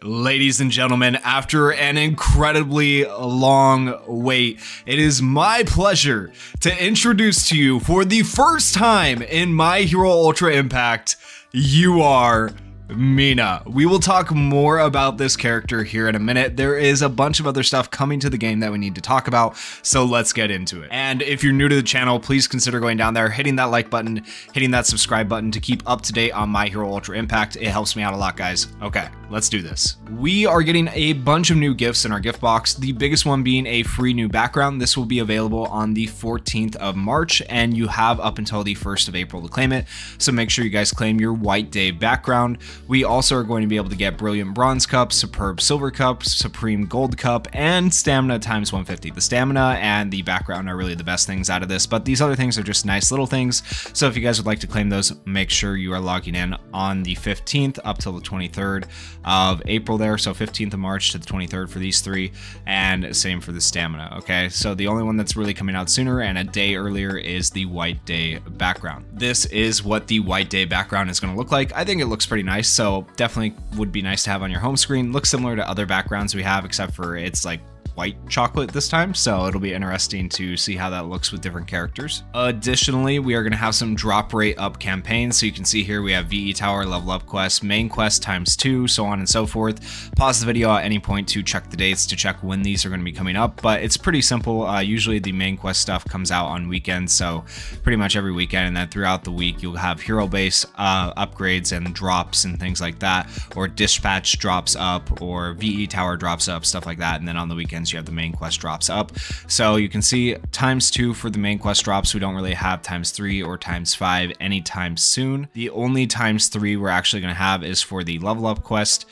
Ladies and gentlemen, after an incredibly long wait, it is my pleasure to introduce to you for the first time in My Hero Ultra Impact, you are Mina. We will talk more about this character here in a minute. There is a bunch of other stuff coming to the game that we need to talk about, so let's get into it. And if you're new to the channel, please consider going down there, hitting that like button, hitting that subscribe button to keep up to date on My Hero Ultra Impact. It helps me out a lot, guys. Okay, let's do this. We are getting a bunch of new gifts in our gift box, the biggest one being a free new background. This will be available on the 14th of March, and you have up until the 1st of April to claim it, so make sure you guys claim your White Day background. We also are going to be able to get Brilliant Bronze Cup, Superb Silver Cup, Supreme Gold Cup, and Stamina times 150. The stamina and the background are really the best things out of this, but these other things are just nice little things. So if you guys would like to claim those, make sure you are logging in on the 15th up till the 23rd of April there. So 15th of March to the 23rd for these three, and same for the stamina. Okay, so the only one that's really coming out sooner and a day earlier is the White Day background. This is what the White Day background is going to look like. I think it looks pretty nice, so definitely would be nice to have on your home screen. Looks similar to other backgrounds we have, except for it's like white chocolate this time, so it'll be interesting to see how that looks with different characters. Additionally, we are going to have some drop rate up campaigns. So you can see here we have VE Tower, level up quest, main quest ×2, so on and so forth. Pause the video at any point to check the dates to check when these are going to be coming up, but it's pretty simple. Usually the main quest stuff comes out on weekends, so pretty much every weekend, and then throughout the week you'll have hero base upgrades and drops and things like that, or dispatch drops up, or VE Tower drops up, stuff like that. And then on the weekends you have the main quest drops up. So you can see ×2 for the main quest drops. We don't really have ×3 or ×5 anytime soon. The only ×3 we're actually going to have is for the level up quest,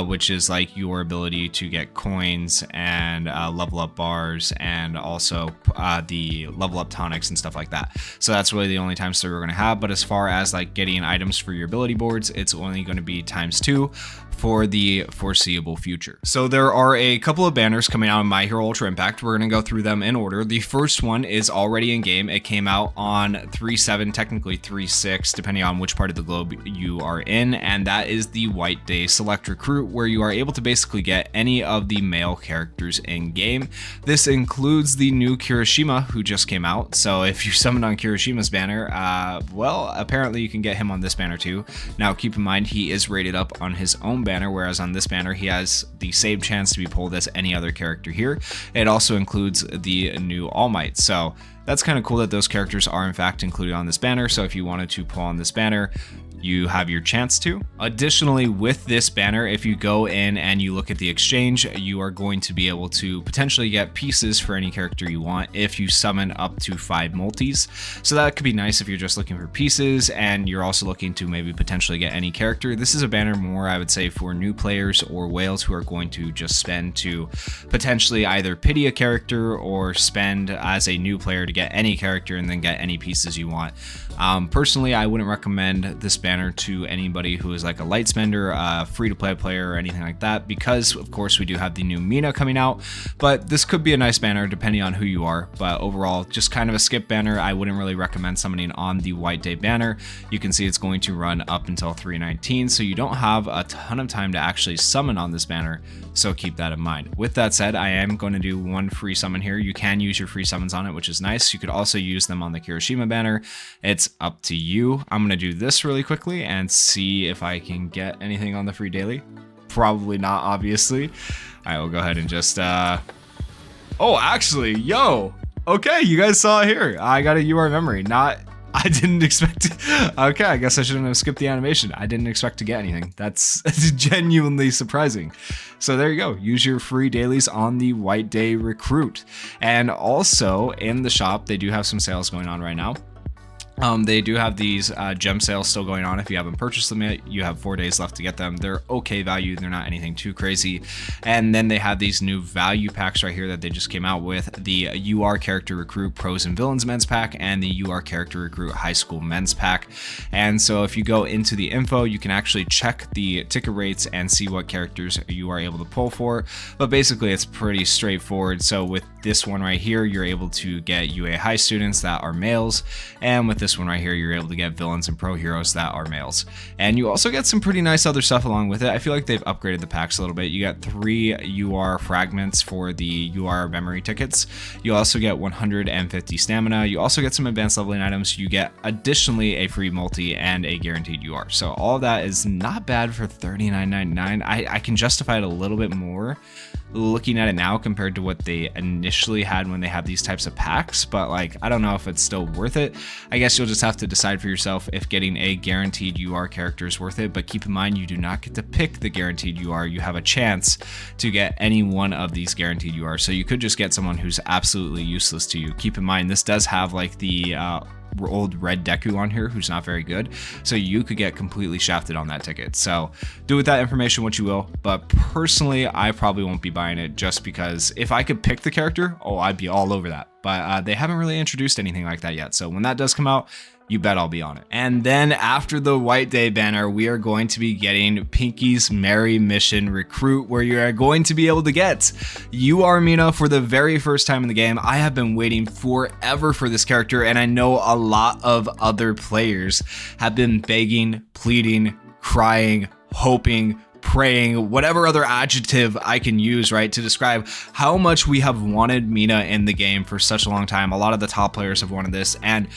which is like your ability to get coins and level up bars, and also the level up tonics and stuff like that. So that's really the only ×3 we're going to have. But as far as like getting items for your ability boards, it's only going to be ×2 for the foreseeable future. So there are a couple of banners coming out of My Hero Ultra Impact. We're going to go through them in order. The first one is already in game. It came out on 3.7, technically 3.6, depending on which part of the globe you are in, and that is the White Day Select Recruit, where you are able to basically get any of the male characters in game. This includes the new Kirishima, who just came out. So if you summon on Kirishima's banner, well, apparently you can get him on this banner too. Now keep in mind, he is rated up on his own banner, whereas on this banner he has the same chance to be pulled as any other character here. It also includes the new All Might, so that's kind of cool that those characters are in fact included on this banner. So if you wanted to pull on this banner, you have your chance to. Additionally, with this banner, if you go in and you look at the exchange, you are going to be able to potentially get pieces for any character you want if you summon up to 5 multis. So that could be nice if you're just looking for pieces and you're also looking to maybe potentially get any character. This is a banner more, I would say, for new players or whales who are going to just spend to potentially either pity a character or spend as a new player to get any character and then get any pieces you want. Personally, I wouldn't recommend this banner to anybody who is like a light spender, free-to-play player, or anything like that, because of course we do have the new Mina coming out, but this could be a nice banner depending on who you are. But overall, just kind of a skip banner. I wouldn't really recommend summoning on the White Day banner. You can see it's going to run up until 3/19, so you don't have a ton of time to actually summon on this banner, so keep that in mind. With that said, I am going to do one free summon here. You can use your free summons on it, which is nice. You could also use them on the Kirishima banner. It's up to you. I'm going to do this really quickly and see if I can get anything on the free daily. Probably not, obviously. I will go ahead and just oh, actually, yo, okay, you guys saw it here. I got a UR memory. I didn't expect it. Okay, I guess I shouldn't have skipped the animation. I didn't expect to get anything. That's genuinely surprising. So there you go. Use your free dailies on the White Day Recruit. And also in the shop, they do have some sales going on right now. They do have these gem sales still going on. If you haven't purchased them yet, you have 4 days left to get them. They're okay value. They're not anything too crazy. And then they have these new value packs right here that they just came out with. The UR Character Recruit Pros and Villains Men's Pack and the UR Character Recruit High School Men's Pack. And so if you go into the info, you can actually check the ticket rates and see what characters you are able to pull for. But basically, it's pretty straightforward. So with this one right here, you're able to get UA High students that are males. And with this one right here, you're able to get villains and pro heroes that are males. And you also get some pretty nice other stuff along with it. I feel like they've upgraded the packs a little bit. You got 3 UR fragments for the UR memory tickets. You also get 150 stamina. You also get some advanced leveling items. You get additionally a free multi and a guaranteed UR. So all of that is not bad for $39.99. I can justify it a little bit more looking at it now compared to what they initially had when they had these types of packs, but like, I don't know if it's still worth it. I guess you'll just have to decide for yourself if getting a guaranteed UR character is worth it, but keep in mind you do not get to pick the guaranteed UR. You have a chance to get any one of these guaranteed UR, so you could just get someone who's absolutely useless to you. Keep in mind this does have like the old red Deku on here who's not very good, so you could get completely shafted on that ticket. So do with that information what you will, but personally I probably won't be buying it just because if I could pick the character, oh, I'd be all over that, but they haven't really introduced anything like that yet. So when that does come out, you bet I'll be on it. And then after the White Day banner, we are going to be getting Pinky's Merry Mission Recruit, where you are going to be able to get UR Mina for the very first time in the game. I have been waiting forever for this character, and I know a lot of other players have been begging, pleading, crying, hoping, praying, whatever other adjective I can use, right, to describe how much we have wanted Mina in the game for such a long time. A lot of the top players have wanted this, and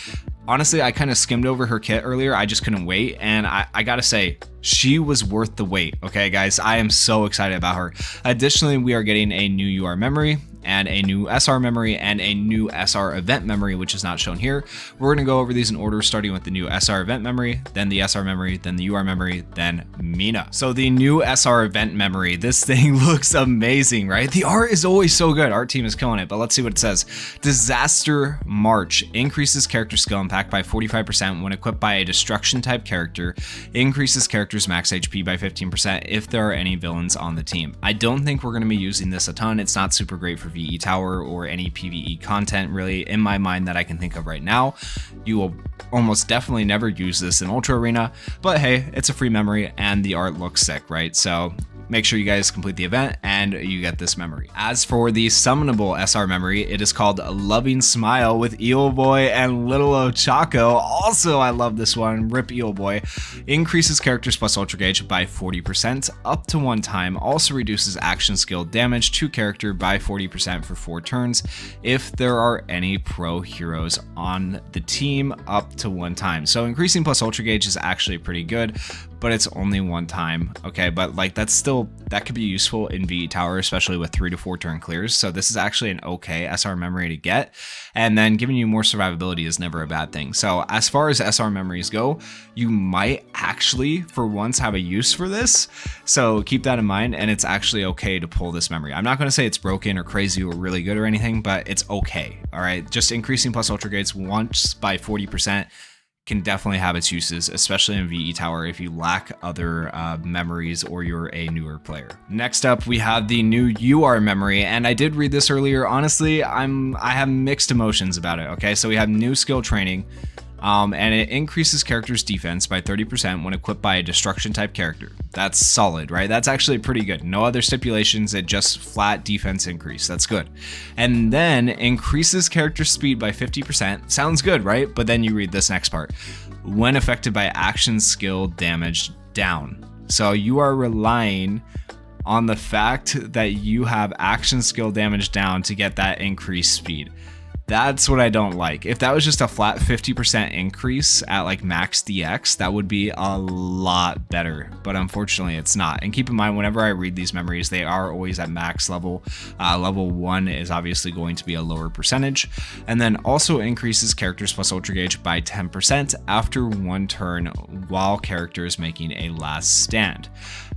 honestly, I kind of skimmed over her kit earlier. I just couldn't wait, and I gotta say, she was worth the wait. Okay, guys, I am so excited about her. Additionally, we are getting a new UR memory and a new SR memory and a new SR event memory, which is not shown here. We're going to go over these in order, starting with the new SR event memory, then the SR memory, then the UR memory, then Mina. So the new SR event memory, this thing looks amazing, right? The art is always so good. Art team is killing it, but let's see what it says. Disaster March increases character skill impact by 45% when equipped by a destruction type character, increases character's max HP by 15% if there are any villains on the team. I don't think we're going to be using this a ton. It's not super great for VE Tower or any PvE content really in my mind that I can think of right now. You will almost definitely never use this in Ultra Arena, but hey, it's a free memory and the art looks sick, right? So make sure you guys complete the event and you get this memory. As for the summonable SR memory, it is called Loving Smile with Eel Boy and Little Ochako. Also, I love this one. Rip Eel Boy. Increases characters plus Ultra Gauge by 40% up to 1 time. Also reduces action skill damage to character by 40% for 4 turns if there are any pro heroes on the team up to 1 time. So increasing plus Ultra Gauge is actually pretty good, but it's only 1 time. Okay, but like that could be useful in VE Tower, especially with 3 to 4 turn clears. So this is actually an okay SR memory to get, and then giving you more survivability is never a bad thing. So as far as SR memories go, you might actually for once have a use for this, so keep that in mind, and it's actually okay to pull this memory. I'm not going to say it's broken or crazy or really good or anything, but it's okay. All right, just increasing plus Ultra Gates once by 40% can definitely have its uses, especially in VE Tower if you lack other memories or you're a newer player. Next up, we have the new UR memory, and I did read this earlier. Honestly, I have mixed emotions about it. Okay, so we have new skill training, and it increases character's defense by 30% when equipped by a destruction type character. That's solid, right? That's actually pretty good. No other stipulations, it just flat defense increase. That's good. And then increases character speed by 50%. Sounds good, right? But then you read this next part. When affected by action skill damage down. So you are relying on the fact that you have action skill damage down to get that increased speed. That's what I don't like. If that was just a flat 50% increase at like max DX, that would be a lot better, but unfortunately it's not. And keep in mind, whenever I read these memories, they are always at max level. Level 1 is obviously going to be a lower percentage, and then also increases characters plus Ultra Gauge by 10% after 1 turn while character is making a last stand.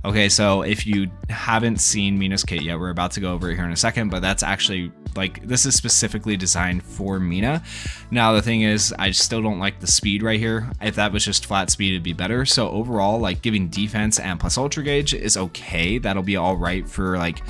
Okay, so if you haven't seen Mina's kit yet, we're about to go over it here in a second, but that's actually, like, this is specifically designed for Mina. Now, the thing is, I still don't like the speed right here. If that was just flat speed, it'd be better. So overall, like, giving defense and plus Ultra Gauge is okay. That'll be all right for, like,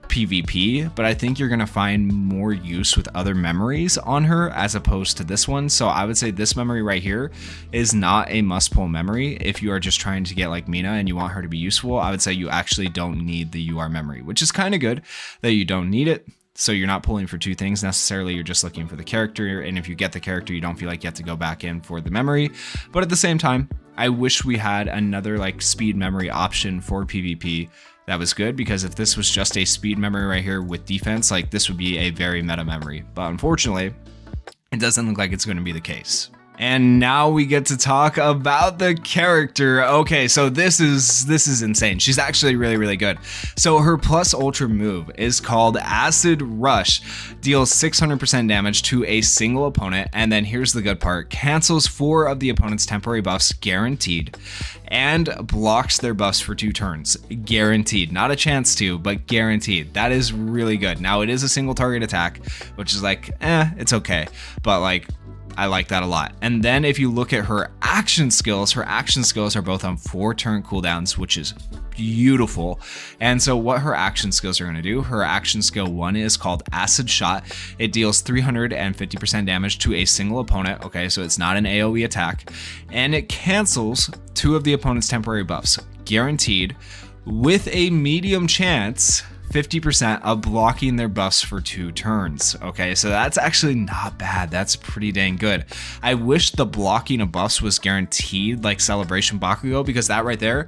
PvP, but I think you're gonna find more use with other memories on her as opposed to this one. So I would say this memory right here is not a must pull memory. If you are just trying to get like Mina and you want her to be useful, I would say you actually don't need the UR memory, which is kind of good that you don't need it. So you're not pulling for two things necessarily, you're just looking for the character, and if you get the character, you don't feel like you have to go back in for the memory. But at the same time, I wish we had another like speed memory option for PvP that was good, because if this was just a speed memory right here with defense, like this would be a very meta memory. But unfortunately, it doesn't look like it's going to be the case. And now we get to talk about the character. Okay, so this is insane. She's actually really good. So her plus ultra move is called Acid Rush, deals 600% damage to a single opponent, and then here's the good part, cancels 4 of the opponent's temporary buffs guaranteed, and blocks their buffs for 2 turns. Guaranteed. Not a chance to, but guaranteed. That is really good. Now it is a single target attack, which is like, it's okay. But like, I like that a lot. And then if you look at her action skills are both on 4-turn cooldowns, which is beautiful. And so what her action skills are going to do, her action skill 1 is called Acid Shot. It deals 350% damage to a single opponent. Okay, so it's not an AoE attack. And it cancels 2 of the opponent's temporary buffs, guaranteed, with a medium chance 50% of blocking their buffs for 2 turns. Okay, so that's actually not bad. That's pretty dang good. I wish the blocking of buffs was guaranteed like Celebration Bakugo, because that right there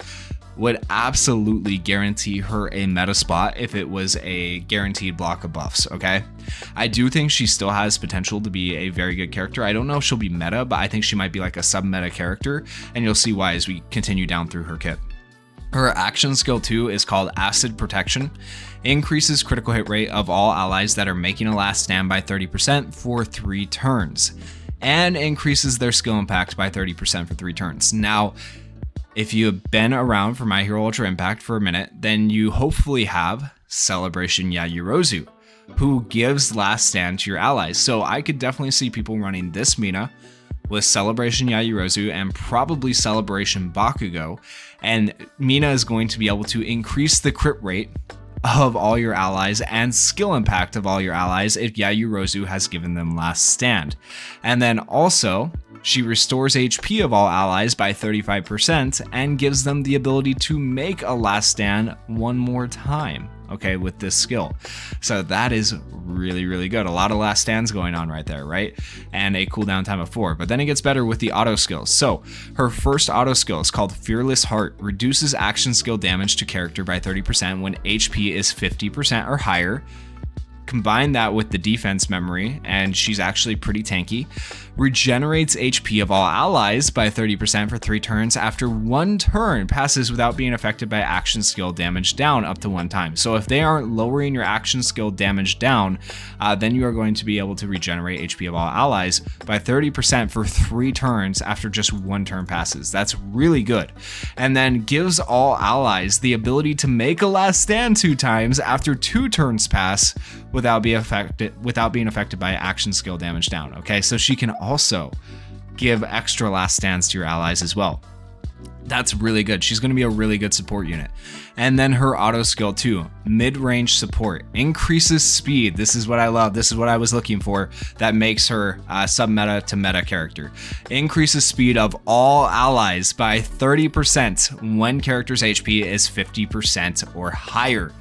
would absolutely guarantee her a meta spot if it was a guaranteed block of buffs. Okay, I do think she still has potential to be a very good character. I don't know if she'll be meta, but I think she might be like a sub-meta character, and you'll see why as we continue down through her kit. Her action skill 2 is called Acid Protection. Increases critical hit rate of all allies that are making a last stand by 30% for 3 turns. And increases their skill impact by 30% for 3 turns. Now, if you have been around for My Hero Ultra Impact for a minute, then you hopefully have Celebration Yayorozu, who gives last stand to your allies. So I could definitely see people running this Mina with Celebration Yayorozu and probably Celebration Bakugo, and Mina is going to be able to increase the crit rate of all your allies and skill impact of all your allies if Yayorozu has given them last stand. And then also, she restores HP of all allies by 35% and gives them the ability to make a last stand 1 more time, okay, with this skill. So that is really good. A lot of last stands going on right there, right? And a cooldown time of 4. But then it gets better with the auto skills. So her first auto skill is called Fearless Heart, reduces action skill damage to character by 30% when HP is 50% or higher. Combine that with the defense memory, and she's actually pretty tanky. Regenerates HP of all allies by 30% for 3 turns after 1 turn passes without being affected by action skill damage down up to 1 time. So if they aren't lowering your action skill damage down, then you are going to be able to regenerate HP of all allies by 30% for 3 turns after just 1 turn passes. That's really good. And then gives all allies the ability to make a last stand 2 times after 2 turns pass without being affected by action skill damage down. Okay, so she can also give extra last stands to your allies as well. That's really good. She's going to be a really good support unit. And then her auto skill 2, mid-range support, increases speed. This is what I love. This is what I was looking for. That makes her sub-meta to meta character. Increases speed of all allies by 30% when character's HP is 50% or higher.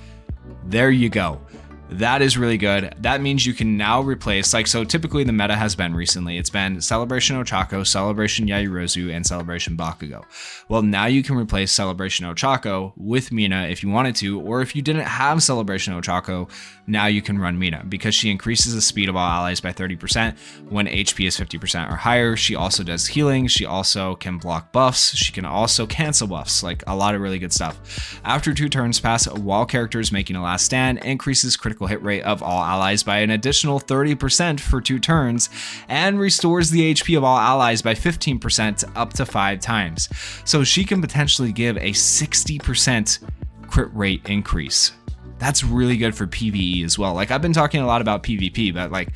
There you go. That is really good. That means you can now replace, like, so typically the meta has been recently, it's been Celebration Ochako, Celebration Yayorozu, and Celebration Bakugo. Well, now you can replace Celebration Ochako with Mina if you wanted to, or if you didn't have Celebration Ochako, now you can run Mina, because she increases the speed of all allies by 30% when HP is 50% or higher. She also does healing. She also can block buffs. She can also cancel buffs, like a lot of really good stuff. After 2 turns pass, while character is making a last stand, increases critical hit rate of all allies by an additional 30% for 2 turns, and restores the HP of all allies by 15% up to 5 times. So she can potentially give a 60% crit rate increase. That's really good for PvE as well. Like, I've been talking a lot about PvP, but like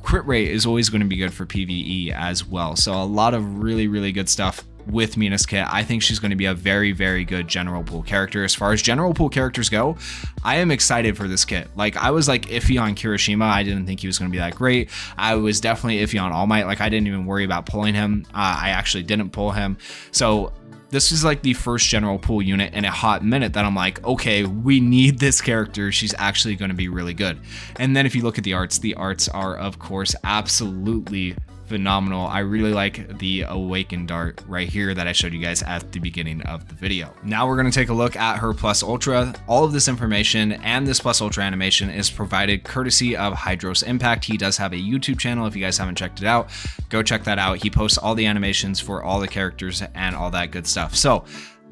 crit rate is always going to be good for PvE as well. So a lot of really good stuff with Mina's kit. I think she's going to be a very, very good general pool character. As far as general pool characters go, I am excited for this kit. Like, I was like iffy on Kirishima. I didn't think he was going to be that great. I was definitely iffy on All Might. Like, I didn't even worry about pulling him. I actually didn't pull him. So this is like the first general pool unit in a hot minute that I'm like, okay, we need this character. She's actually going to be really good. And then if you look at the arts are, of course, absolutely phenomenal. I really like the awakened dart right here that I showed you guys at the beginning of the video. Now we're going to take a look at her plus ultra. All of this information and this plus ultra animation is provided courtesy of Hydros Impact. He does have a YouTube channel. If you guys haven't checked it out, go check that out. He posts all the animations for all the characters and all that good stuff. So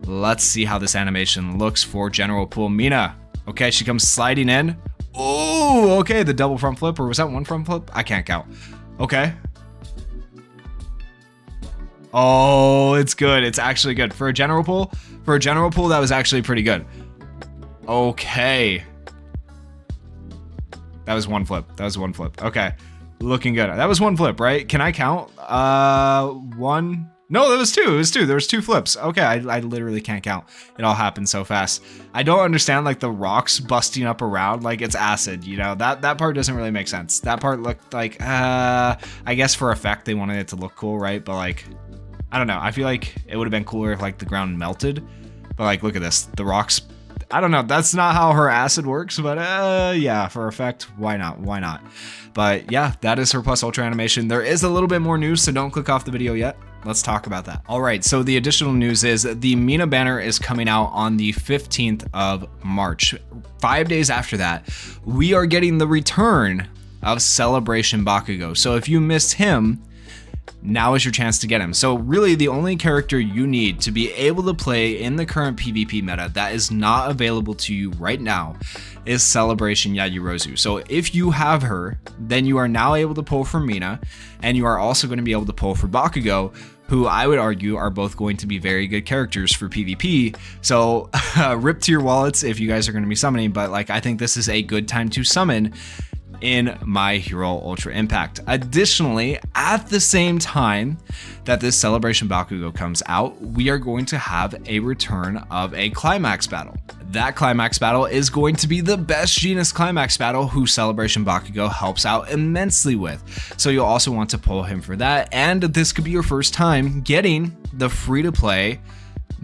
let's see how this animation looks for general pool Mina. Okay, she comes sliding in. Oh, okay, the double front flip, or was that one front flip? I can't count. Okay. Oh, it's good. It's actually good. For a general pool, that was actually pretty good. Okay. That was one flip. Okay. Looking good. That was one flip, right? Can I count? One. No, that was two. It was two. There was two flips. Okay, I literally can't count. It all happened so fast. I don't understand like the rocks busting up around like it's acid, you know? That part doesn't really make sense. That part looked like, I guess for effect they wanted it to look cool, right? But like, I don't know. I feel like it would have been cooler if like the ground melted. But like, look at this. The rocks. I don't know. That's not how her acid works. But yeah, for effect, why not? Why not? But yeah, that is her plus ultra animation. There is a little bit more news, so don't click off the video yet. Let's talk about that. All right, so the additional news is the Mina banner is coming out on the 15th of March. 5 days after that, we are getting the return of Celebration Bakugo. So if you missed him, now is your chance to get him. So really the only character you need to be able to play in the current PvP meta that is not available to you right now is Celebration Yajirozu. So if you have her, then you are now able to pull for Mina, and you are also going to be able to pull for Bakugo, who I would argue are both going to be very good characters for PvP. So rip to your wallets if you guys are going to be summoning, but like I think this is a good time to summon in My Hero Ultra Impact. Additionally, at the same time that this Celebration Bakugo comes out, we are going to have a return of a climax battle. That climax battle is going to be the best genus climax battle, who Celebration Bakugo helps out immensely with. So you'll also want to pull him for that, and this could be your first time getting the free-to-play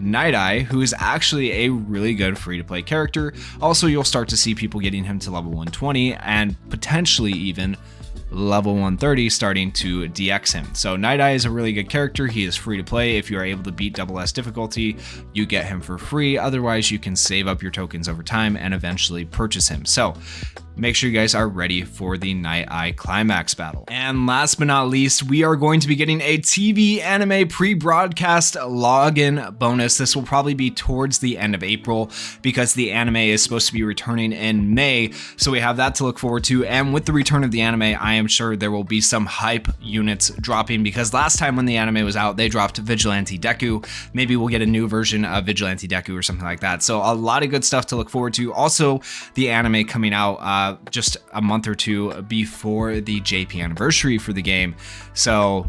Nighteye, who is actually a really good free-to-play character. Also, you'll start to see people getting him to level 120 and potentially even level 130 starting to DX him. So Nighteye is a really good character. He is free to play. If you are able to beat SS difficulty, you get him for free. Otherwise, you can save up your tokens over time and eventually purchase him. So make sure you guys are ready for the Nighteye climax battle. And last but not least, we are going to be getting a TV anime pre-broadcast login bonus. This will probably be towards the end of April because the anime is supposed to be returning in May. So we have that to look forward to. And with the return of the anime, I am sure there will be some hype units dropping, because last time when the anime was out, they dropped Vigilante Deku. Maybe we'll get a new version of Vigilante Deku or something like that. So a lot of good stuff to look forward to. Also, the anime coming out just a month or two before the JP anniversary for the game. So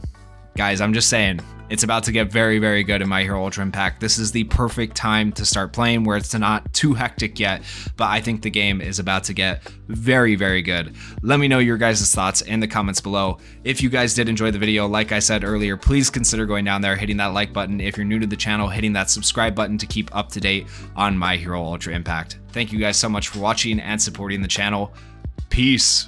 guys, I'm just saying, it's about to get very, very good in My Hero Ultra Impact. This is the perfect time to start playing, where it's not too hectic yet, but I think the game is about to get very, very good. Let me know your guys' thoughts in the comments below. If you guys did enjoy the video, like I said earlier, please consider going down there, hitting that like button. If you're new to the channel, hitting that subscribe button to keep up to date on My Hero Ultra Impact. Thank you guys so much for watching and supporting the channel. Peace.